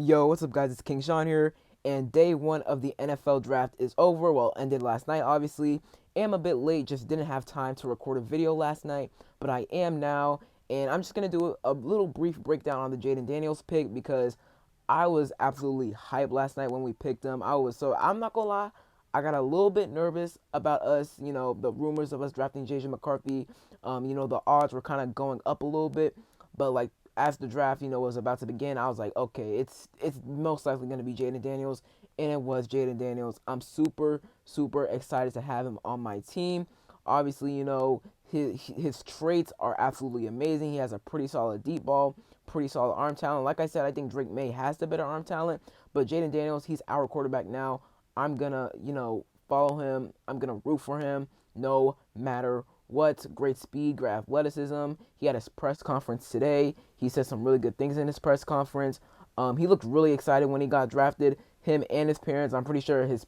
Yo, what's up, guys? It's King Sean here, and day one of the NFL draft is over. Well, ended last night, obviously. Am a bit late, just didn't have time to record a video last night, but I am now, and I'm just gonna do a little brief breakdown on the Jayden Daniels pick because I was absolutely hyped last night when we picked him. I'm not gonna lie, I got a little bit nervous about us, the rumors of us drafting JJ McCarthy. The odds were kind of going up a little bit, but like as the draft, was about to begin, I was like, okay, it's most likely going to be Jayden Daniels, and it was Jayden Daniels. I'm super excited to have him on my team. Obviously, his traits are absolutely amazing. He has a pretty solid deep ball, pretty solid arm talent. Like I said, I think Drake May has the better arm talent, but Jayden Daniels, he's our quarterback now. I'm gonna, follow him. I'm gonna root for him no matter what. Great speed, great athleticism. He had his press conference today. He said some really good things in his press conference. He looked really excited when he got drafted. Him and his parents. I'm pretty sure his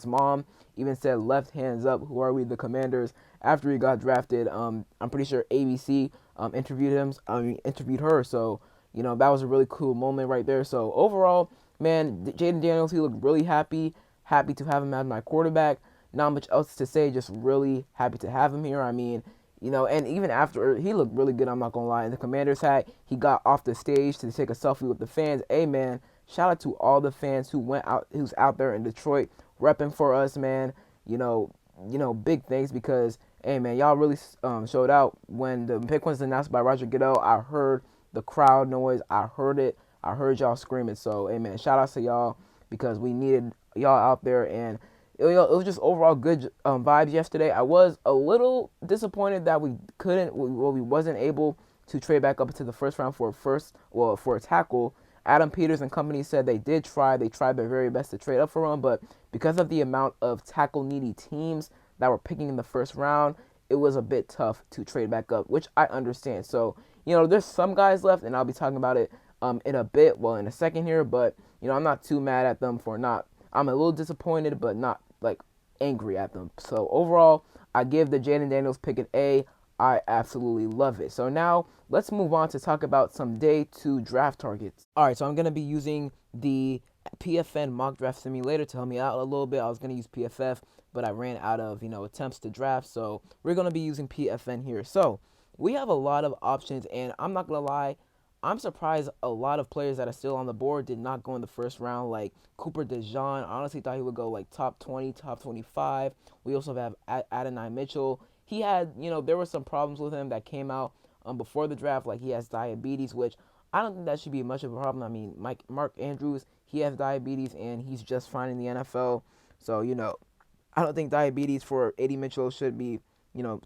mom, even said left hands up. Who are we, the Commanders? After he got drafted, I'm pretty sure ABC interviewed him. Interviewed her. So that was a really cool moment right there. So overall, man, Jayden Daniels, he looked really happy to have him as my quarterback. Not much else to say, just really happy to have him here. I mean, and even after, he looked really good, I'm not going to lie. In the Commander's hat, he got off the stage to take a selfie with the fans. Hey, man, shout out to all the fans who's out there in Detroit repping for us, man. Big thanks because, hey, man, y'all really showed out. When the pick was announced by Roger Goodell, I heard the crowd noise. I heard it. I heard y'all screaming. So, hey, man, shout out to y'all because we needed y'all out there, and it was just overall good vibes yesterday. I was a little disappointed that we wasn't able to trade back up to the first round for a tackle. Adam Peters and company said they did try. They tried their very best to trade up for him, but because of the amount of tackle needy teams that were picking in the first round, it was a bit tough to trade back up, which I understand. So, there's some guys left, and I'll be talking about it in a bit, in a second here, but, I'm not too mad at them for not. I'm a little disappointed, but not like angry at them. So overall, I give the Jayden Daniels pick an A. I absolutely love it. So now let's move on to talk about some day two draft targets. All right, so I'm going to be using the PFN mock draft simulator to help me out a little bit. I was going to use PFF, but I ran out of, attempts to draft. So we're going to be using PFN here. So we have a lot of options, and I'm not going to lie, I'm surprised a lot of players that are still on the board did not go in the first round, like Cooper DeJean. I honestly thought he would go like top 20, top 25. We also have Adonai Mitchell. He had, there were some problems with him that came out before the draft, like he has diabetes, which I don't think that should be much of a problem. I mean, Mark Andrews, he has diabetes, and he's just fine in the NFL. So, I don't think diabetes for AD Mitchell should be,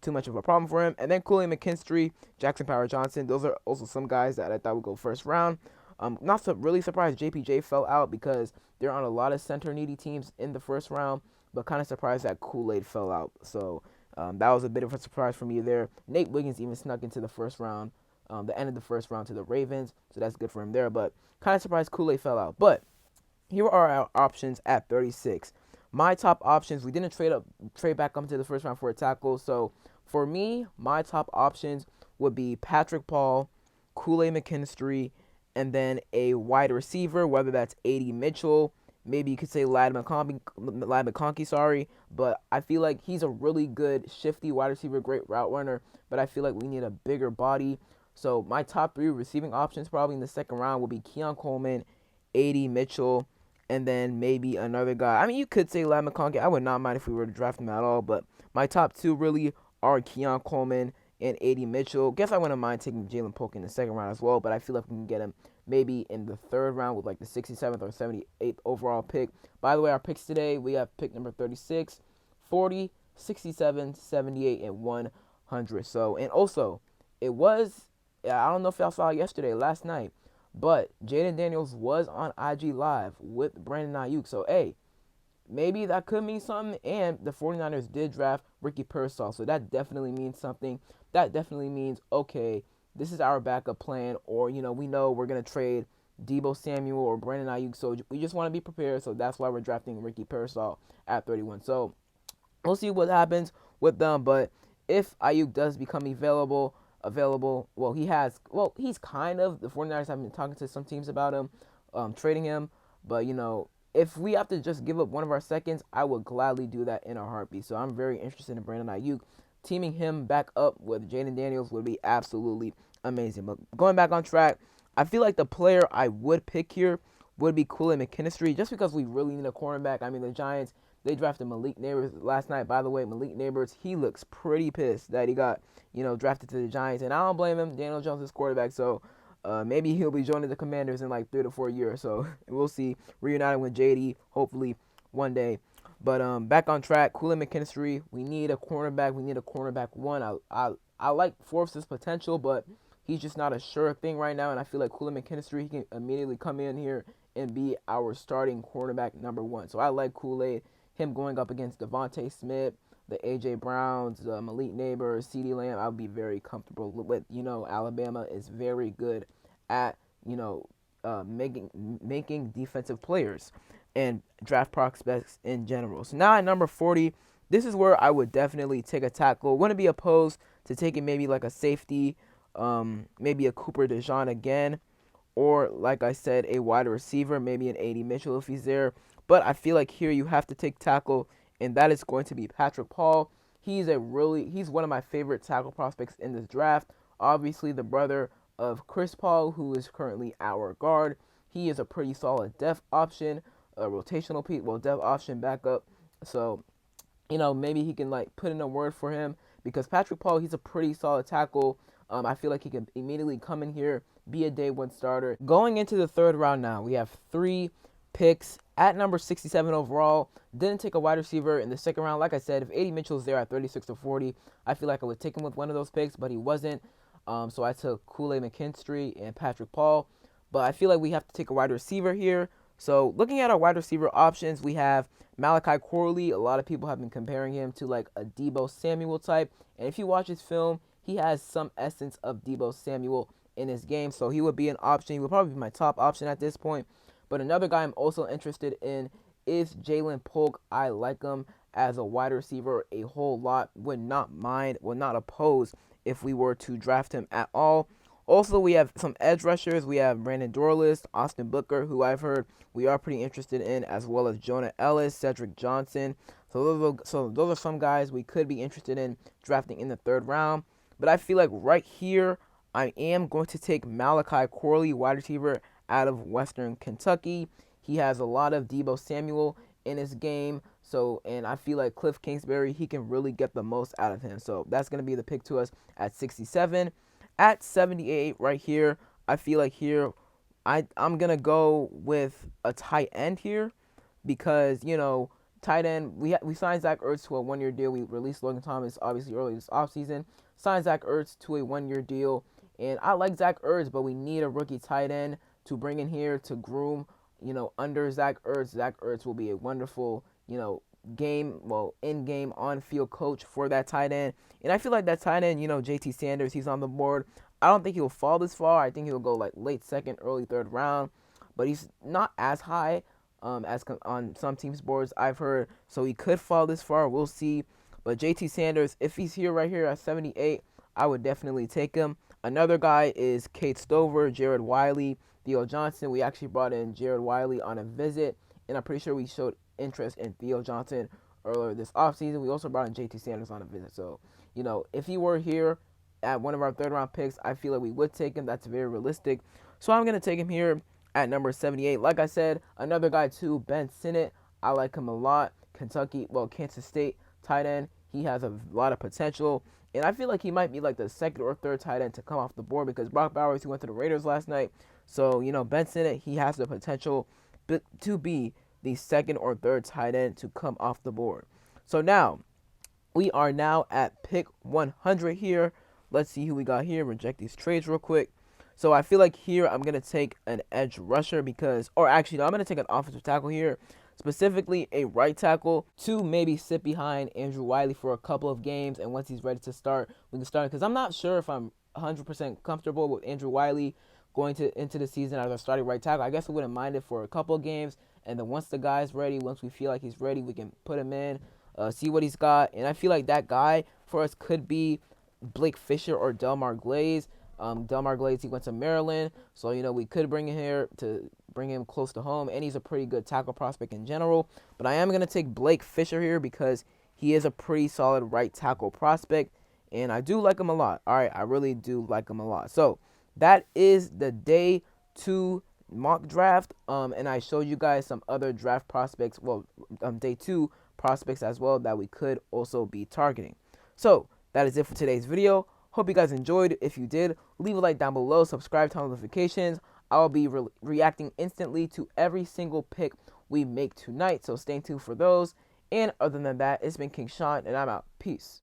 too much of a problem for him. And then Kool-Aid McKinstry, Jackson Power Johnson, those are also some guys that I thought would go first round. Not really surprised JPJ fell out because they're on a lot of center needy teams in the first round, but kind of surprised that Kool-Aid fell out. So that was a bit of a surprise for me there. Nate Wiggins even snuck into the first round, the end of the first round to the Ravens, so that's good for him there. But kind of surprised Kool-Aid fell out. But here are our options at 36. My top options, we didn't trade back up to the first round for a tackle. So for me, my top options would be Patrick Paul, Kool-Aid McKinstry, and then a wide receiver, whether that's AD Mitchell, maybe you could say Ladd McConkey, sorry, but I feel like he's a really good shifty wide receiver, great route runner, but I feel like we need a bigger body. So my top three receiving options probably in the second round will be Keon Coleman, AD Mitchell, and then maybe another guy. I mean, you could say Ladd McConkey. I would not mind if we were to draft him at all, but my top two really are Keon Coleman and AD Mitchell. Guess I wouldn't mind taking Jalen Polk in the second round as well, but I feel like we can get him maybe in the third round with like the 67th or 78th overall pick. By the way, our picks today, we have pick number 36, 40, 67, 78, and 100. So, and also, it was, I don't know if y'all saw it last night, but Jayden Daniels was on IG Live with Brandon Ayuk. So, hey, maybe that could mean something. And the 49ers did draft Ricky Pearsall. So that definitely means something. That definitely means, okay, this is our backup plan. Or, we know we're going to trade Deebo Samuel or Brandon Ayuk. So we just want to be prepared. So that's why we're drafting Ricky Pearsall at 31. So we'll see what happens with them. But if Ayuk does become available, he's kind of, the 49ers have been talking to some teams about him. trading him. But if we have to just give up one of our seconds, I would gladly do that in a heartbeat. So I'm very interested in Brandon Ayuk. Teaming him back up with Jayden Daniels would be absolutely amazing. But going back on track, I feel like the player I would pick here would be Kool-Aid McKinstry, just because we really need a cornerback. I mean, the Giants, they drafted Malik Neighbors last night. By the way, Malik Neighbors, he looks pretty pissed that he got, drafted to the Giants. And I don't blame him. Daniel Jones is quarterback, so maybe he'll be joining the Commanders in like 3 to 4 years. So we'll see. Reuniting with JD, hopefully one day. But back on track, Kool-Aid McKinstry, we need a cornerback. We need a cornerback one. I like Forbes' potential, but he's just not a sure thing right now. And I feel like Kool-Aid McKinstry, he can immediately come in here and be our starting cornerback number one. So I like Kool-Aid, him going up against Devontae Smith, the A.J. Browns, Malik Neighbors, CeeDee Lamb. I'll be very comfortable with. Alabama is very good at, making defensive players and draft prospects in general. So now at number 40, this is where I would definitely take a tackle. Wouldn't be opposed to taking maybe like a safety, maybe a Cooper DeJean again, or like I said, a wide receiver, maybe an A.D. Mitchell if he's there. But I feel like here you have to take tackle, and that is going to be Patrick Paul. He's one of my favorite tackle prospects in this draft. Obviously, the brother of Chris Paul, who is currently our guard. He is a pretty solid depth option, a rotational depth option backup. So, maybe he can like put in a word for him, because Patrick Paul, he's a pretty solid tackle. I feel like he can immediately come in here, be a day one starter. Going into the third round now, we have 3 picks at number 67 overall. Didn't take a wide receiver in the second round. Like I said, if A.D. Mitchell's there at 36 to 40, I feel like I would take him with one of those picks, but he wasn't. So I took Kool-Aid McKinstry and Patrick Paul. But I feel like we have to take a wide receiver here. So looking at our wide receiver options, we have Malachi Corley. A lot of people have been comparing him to like a Deebo Samuel type. And if you watch his film, he has some essence of Deebo Samuel in his game. So he would be an option. He would probably be my top option at this point. But another guy I'm also interested in is Jalen Polk. I like him as a wide receiver a whole lot. Would not oppose if we were to draft him at all. Also, we have some edge rushers. We have Brandon Dorlus, Austin Booker, who I've heard we are pretty interested in, as well as Jonah Ellis, Cedric Johnson. So those are some guys we could be interested in drafting in the third round. But I feel like right here, I am going to take Malachi Corley, wide receiver out of Western Kentucky. He has a lot of Deebo Samuel in his game. And I feel like Cliff Kingsbury, he can really get the most out of him. So that's going to be the pick to us at 67. At 78 right here, I feel like here I'm going to go with a tight end here, because, tight end, we signed Zach Ertz to a 1-year deal. We released Logan Thomas obviously early this offseason. Signed Zach Ertz to a 1-year deal. And I like Zach Ertz, but we need a rookie tight end to bring in here to groom, under Zach Ertz. Zach Ertz will be a wonderful, in-game, on-field coach for that tight end. And I feel like that tight end, JT Sanders, he's on the board. I don't think he'll fall this far. I think he'll go like late second, early third round. But he's not as high as on some teams' boards, I've heard. So he could fall this far. We'll see. But JT Sanders, if he's right here at 78, I would definitely take him. Another guy is Kate Stover, Jared Wiley, Theo Johnson. We actually brought in Jared Wiley on a visit, and I'm pretty sure we showed interest in Theo Johnson earlier this offseason. We also brought in JT Sanders on a visit. So, if he were here at one of our third-round picks, I feel like we would take him. That's very realistic. So I'm going to take him here at number 78. Like I said, another guy too, Ben Sinnott. I like him a lot. Kansas State tight end. He has a lot of potential. And I feel like he might be like the second or third tight end to come off the board, because Brock Bowers, he went to the Raiders last night. So, Ben Sinnott, he has the potential to be the second or third tight end to come off the board. So now, we are now at pick 100 here. Let's see who we got here. Reject these trades real quick. So I feel like here I'm going to take an edge rusher I'm going to take an offensive tackle here. Specifically a right tackle to maybe sit behind Andrew Wiley for a couple of games, and once he's ready to start, we can start, because I'm not sure if I'm 100% comfortable with Andrew Wiley going into the season as our starting right tackle. I guess I wouldn't mind it for a couple of games, and then once the guy's ready, once we feel like he's ready, we can put him in, see what he's got. And I feel like that guy for us could be Blake Fisher or Delmar Glaze. Delmar Glaze, he went to Maryland, so we could bring him here to bring him close to home, and he's a pretty good tackle prospect in general. But I am going to take Blake Fisher here because he is a pretty solid right tackle prospect, and I do like him a lot. All right, I really do like him a lot. So that is the day 2 mock draft, and I showed you guys some other draft prospects, well, day 2 prospects as well that we could also be targeting. So that is it for today's video. Hope you guys enjoyed. If you did, leave a like down below, subscribe, turn on notifications. I'll be reacting instantly to every single pick we make tonight, so stay tuned for those. And other than that, it's been King Sean, and I'm out. Peace.